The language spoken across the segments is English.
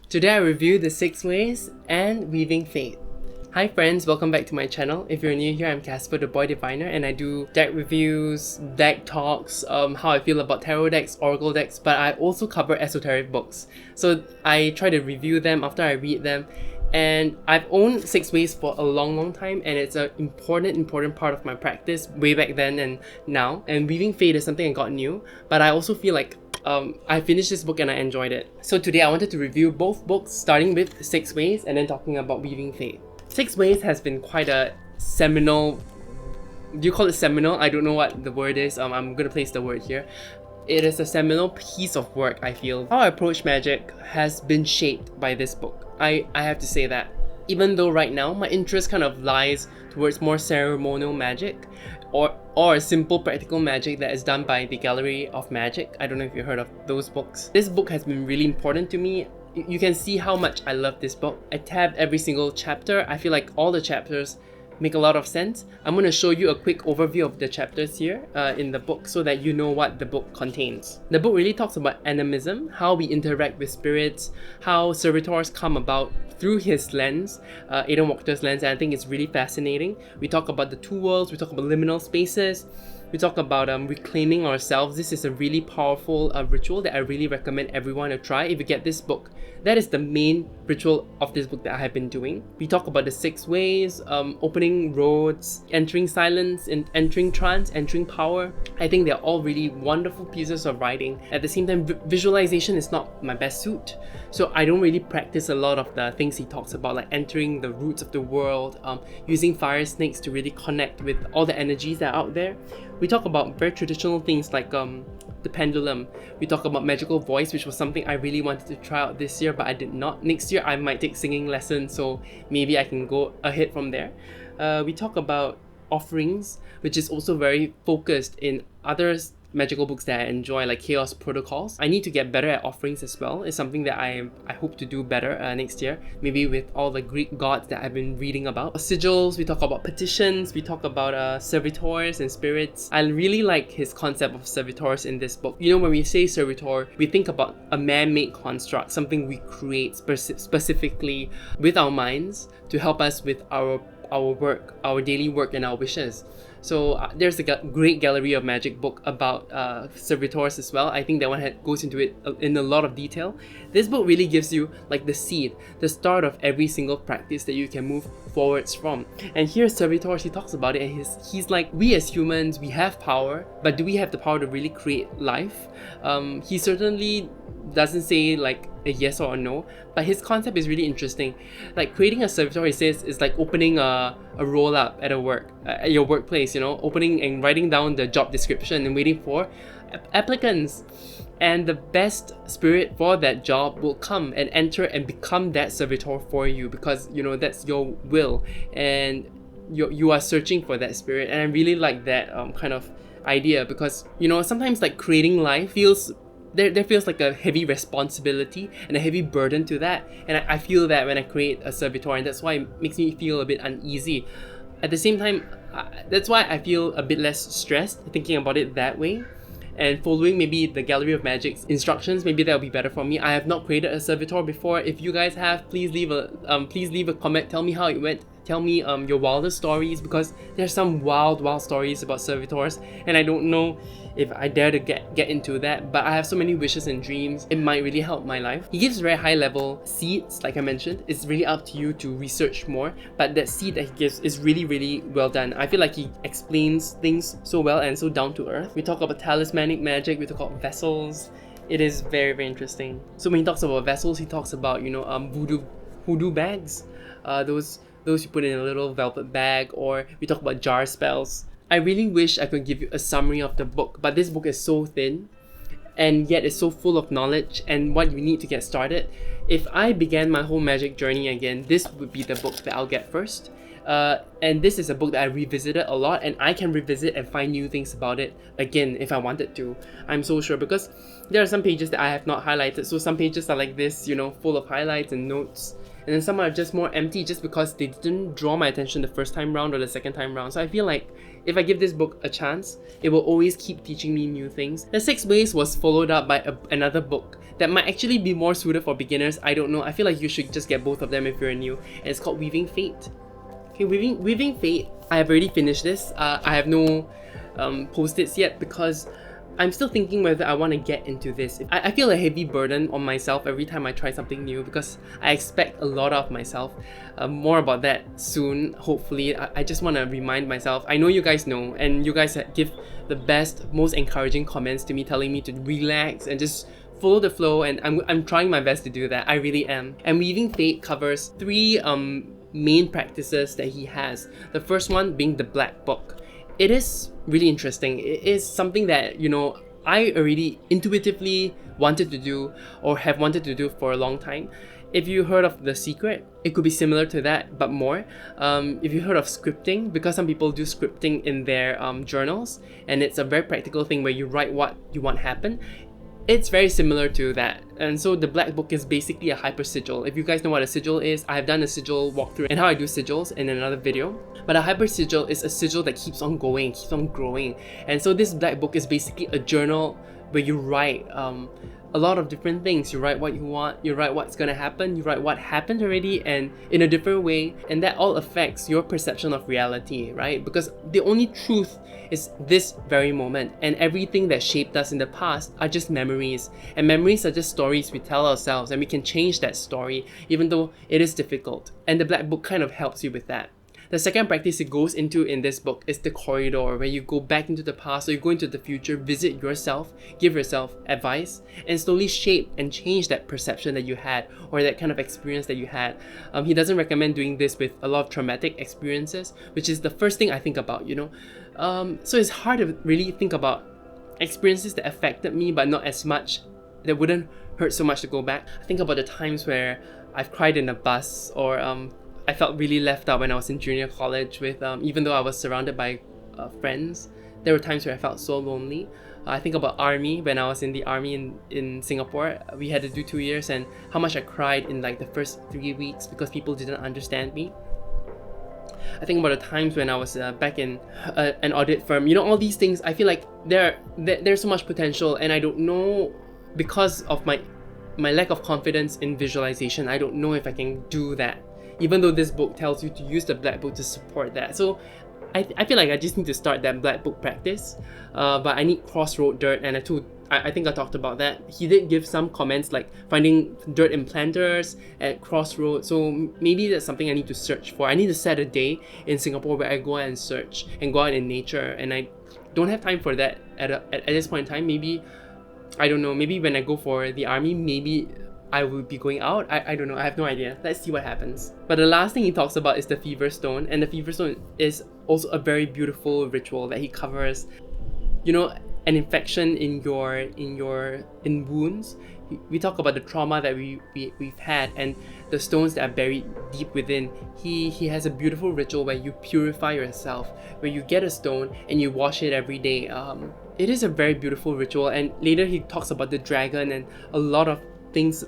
Today I review The Six Ways and Weaving Fate. Hi friends, welcome back to my channel. If you're new here, I'm Casper the Boy Diviner and I do deck reviews, deck talks, how I feel about tarot decks, oracle decks, but I also cover esoteric books. So I try to review them after I read them, and I've owned Six Ways for a long time, and it's an important part of my practice way back then and now. And Weaving Fate is something I got new, but I also feel like I finished this book and I enjoyed it. So today I wanted to review both books, starting with Six Ways and then talking about Weaving Fate. Six Ways has been quite a seminal... Do you call it seminal? I don't know what the word is. I'm gonna place the word here. It is a seminal piece of work, I feel. How I approach magic has been shaped by this book. I have to say that. Even though right now my interest kind of lies towards more ceremonial magic, or simple practical magic that is done by the Gallery of Magic. I don't know if you heard of those books. This book has been really important to me. You can see how much I love this book. I tabbed every single chapter. I feel like all the chapters make a lot of sense. I'm going to show you a quick overview of the chapters here in the book so that you know what the book contains. The book really talks about animism, how we interact with spirits, how servitors come about through his lens, Aidan Wachter's lens, and I think it's really fascinating. We talk about the two worlds, we talk about liminal spaces, we talk about reclaiming ourselves. This is a really powerful ritual that I really recommend everyone to try if you get this book. That is the main ritual of this book that I have been doing. We talk about the six ways, opening roads, entering silence, entering trance, entering power. I think they're all really wonderful pieces of writing. At the same time, visualization is not my best suit. So I don't really practice a lot of the things he talks about, like entering the roots of the world, using fire snakes to really connect with all the energies that are out there. We talk about very traditional things like the pendulum. We talk about magical voice, which was something I really wanted to try out this year, but I did not. Next year, I might take singing lessons, so maybe I can go ahead from there. We talk about offerings, which is also very focused in other magical books that I enjoy, like Chaos Protocols. I need to get better at offerings as well. It's something that I hope to do better next year, maybe with all the Greek gods that I've been reading about. Sigils, we talk about petitions, we talk about servitors and spirits. I really like his concept of servitors in this book. You know, when we say servitor, we think about a man-made construct, something we create specifically with our minds to help us with our work, our daily work and our wishes. So there's a great Gallery of Magic book about servitors as well. I think that one goes into it in a lot of detail. This book really gives you like the seed, the start of every single practice that you can move forwards from. And here servitors, he talks about it, and he's like, we as humans, we have power, but do we have the power to really create life? He certainly doesn't say like a yes or a no, but his concept is really interesting. Like creating a servitor, he says, is like opening a roll up at at your workplace, you know, opening and writing down the job description and waiting for applicants. And the best spirit for that job will come and enter and become that servitor for you, because you know that's your will and you are searching for that spirit. And I really like that kind of idea, because you know sometimes like creating life feels there feels like a heavy responsibility and a heavy burden to that, and I feel that when I create a servitor, and that's why it makes me feel a bit uneasy. At the same time, that's why I feel a bit less stressed thinking about it that way, and following maybe the Gallery of Magic's instructions, maybe that'll be better for me. I have not created a servitor before. If you guys have, please leave a comment. Tell me how it went. Tell me your wildest stories, because there's some wild stories about servitors, and I don't know if I dare to get into that, but I have so many wishes and dreams. It might really help my life. He gives very high level seeds, like I mentioned. It's really up to you to research more, but that seed that he gives is really well done. I feel like he explains things so well and so down to earth. We talk about talismanic magic, we talk about vessels. It is very interesting. So when he talks about vessels, he talks about, you know, voodoo bags, those you put in a little velvet bag, or we talk about jar spells. I really wish I could give you a summary of the book, but this book is so thin and yet it's so full of knowledge and what you need to get started. If I began my whole magic journey again, this would be the book that I'll get first. And this is a book that I revisited a lot, and I can revisit and find new things about it again if I wanted to. I'm so sure, because there are some pages that I have not highlighted. So some pages are like this, you know, full of highlights and notes. And then some are just more empty just because they didn't draw my attention the first time round or the second time round. So I feel like if I give this book a chance, it will always keep teaching me new things. The 6 Ways was followed up by another book that might actually be more suited for beginners. I don't know. I feel like you should just get both of them if you're new. And it's called Weaving Fate. Okay, Weaving Fate, I have already finished this. I have no post-its yet because I'm still thinking whether I want to get into this. I feel a heavy burden on myself every time I try something new because I expect a lot of myself. More about that soon, hopefully. I just want to remind myself. I know you guys know, and you guys give the best, most encouraging comments to me, telling me to relax and just follow the flow, and I'm trying my best to do that. I really am. And Weaving Fate covers 3 main practices that he has. The first one being the Black Book. It is really interesting. It is something that, you know, I already intuitively wanted to do or have wanted to do for a long time. If you heard of The Secret, it could be similar to that, but more. If you heard of scripting, because some people do scripting in their journals, and it's a very practical thing where you write what you want happen. It's very similar to that. And so the Black Book is basically a hyper sigil. If you guys know what a sigil is, I have done a sigil walkthrough and how I do sigils in another video. But a hyper sigil is a sigil that keeps on going, keeps on growing. And so this Black Book is basically a journal where you write a lot of different things. You write what you want, you write what's gonna happen, you write what happened already and in a different way, and that all affects your perception of reality, right? Because the only truth is this very moment, and everything that shaped us in the past are just memories, and memories are just stories we tell ourselves, and we can change that story even though it is difficult, and the Black Book kind of helps you with that. The second practice it goes into in this book is the corridor, where you go back into the past or you go into the future, visit yourself, give yourself advice, and slowly shape and change that perception that you had or that kind of experience that you had. He doesn't recommend doing this with a lot of traumatic experiences, which is the first thing I think about, you know. So it's hard to really think about experiences that affected me but not as much, that wouldn't hurt so much to go back. I think about the times where I've cried in a bus, or I felt really left out when I was in junior college with, even though I was surrounded by friends, there were times where I felt so lonely. I think about army, when I was in the army in Singapore, we had to do 2 years, and how much I cried in like the first 3 weeks because people didn't understand me. I think about the times when I was back in an audit firm. You know, all these things, I feel like there's so much potential, and I don't know, because of my lack of confidence in visualization, I don't know if I can do that. Even though this book tells you to use the Black Book to support that. So I feel like I just need to start that Black Book practice. But I need crossroad dirt, and I think I talked about that. He did give some comments like finding dirt in planters at crossroads. So maybe that's something I need to search for. I need to set a day in Singapore where I go out and search and go out in nature. And I don't have time for that at this point in time. Maybe, I don't know, maybe when I go for the army, maybe I will be going out. I don't know. I have no idea. Let's see what happens. But the last thing he talks about is the Fever Stone, and the Fever Stone is also a very beautiful ritual that he covers. You know, an infection in wounds. We talk about the trauma that we've had and the stones that are buried deep within. He has a beautiful ritual where you purify yourself, where you get a stone and you wash it every day. It is a very beautiful ritual, and later he talks about the dragon and a lot of things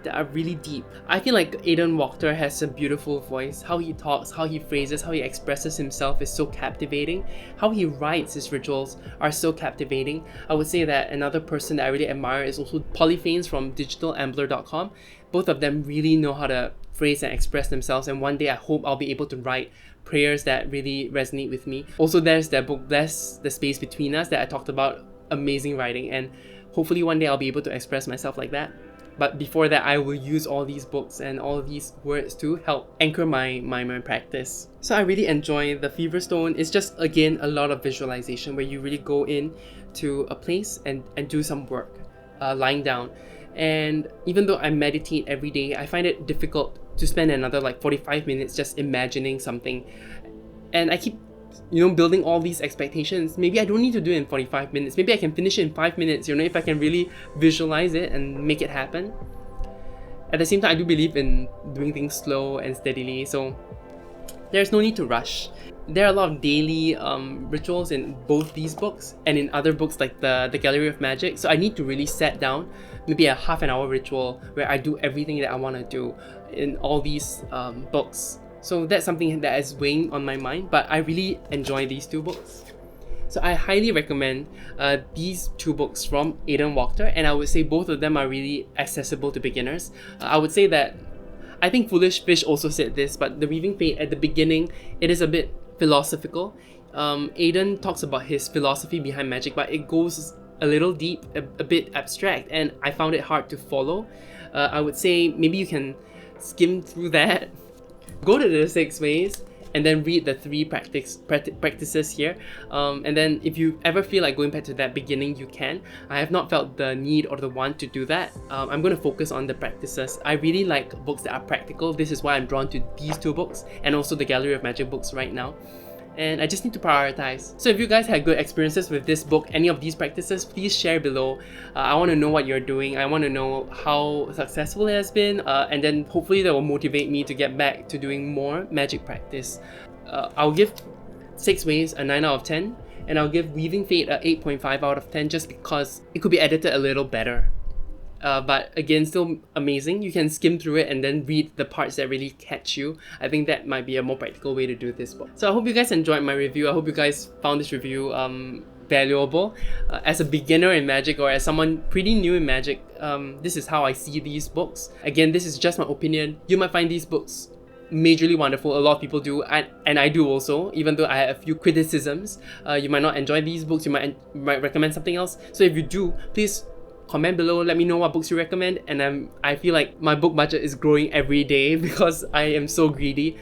that are really deep. I feel like Aidan Wachter has a beautiful voice. How he talks, how he phrases, how he expresses himself is so captivating. How he writes his rituals are so captivating. I would say that another person that I really admire is also Polyphanes from digitalambler.com. Both of them really know how to phrase and express themselves, and one day I hope I'll be able to write prayers that really resonate with me. Also, there's that book, Bless the Space Between Us, that I talked about. Amazing writing, and hopefully one day I'll be able to express myself like that. But before that, I will use all these books and all these words to help anchor my practice. So I really enjoy the Fever Stone. It's just, again, a lot of visualization where you really go in to a place and do some work, lying down. And even though I meditate every day, I find it difficult to spend another like 45 minutes just imagining something. And I keep, building all these expectations. Maybe I don't need to do it in 45 minutes. Maybe I can finish it in 5 minutes, if I can really visualize it and make it happen. At the same time, I do believe in doing things slow and steadily, so there's no need to rush. There are a lot of daily rituals in both these books and in other books like the Gallery of Magic, so I need to really set down maybe a half an hour ritual where I do everything that I want to do in all these books. So that's something that is weighing on my mind, but I really enjoy these two books. So I highly recommend these two books from Aidan Wachter, and I would say both of them are really accessible to beginners. I would say that I think Foolish Fish also said this, but The Weaving Fate at the beginning, it is a bit philosophical. Aidan talks about his philosophy behind magic, but it goes a little deep, a bit abstract, and I found it hard to follow. I would say maybe you can skim through that, go to the 6 ways, and then read the 3 practices here. And then if you ever feel like going back to that beginning, you can. I have not felt the need or the want to do that. I'm going to focus on the practices. I really like books that are practical. This is why I'm drawn to these 2 books and also the Gallery of Magic books right now. And I just need to prioritize. So if you guys had good experiences with this book, any of these practices, please share below. I want to know what you're doing. I want to know how successful it has been, and then hopefully that will motivate me to get back to doing more magic practice. I'll give 6 Ways a 9 out of 10, and I'll give Weaving Fate a 8.5 out of 10 just because it could be edited a little better. But again, still amazing. You can skim through it and then read the parts that really catch you. I think that might be a more practical way to do this book. So I hope you guys enjoyed my review. I hope you guys found this review valuable. As a beginner in magic, or as someone pretty new in magic, this is how I see these books. Again, this is just my opinion. You might find these books majorly wonderful. A lot of people do, and I do also, even though I have a few criticisms. You might not enjoy these books, you might recommend something else. So if you do, please comment below, let me know what books you recommend, and I feel like my book budget is growing every day because I am so greedy.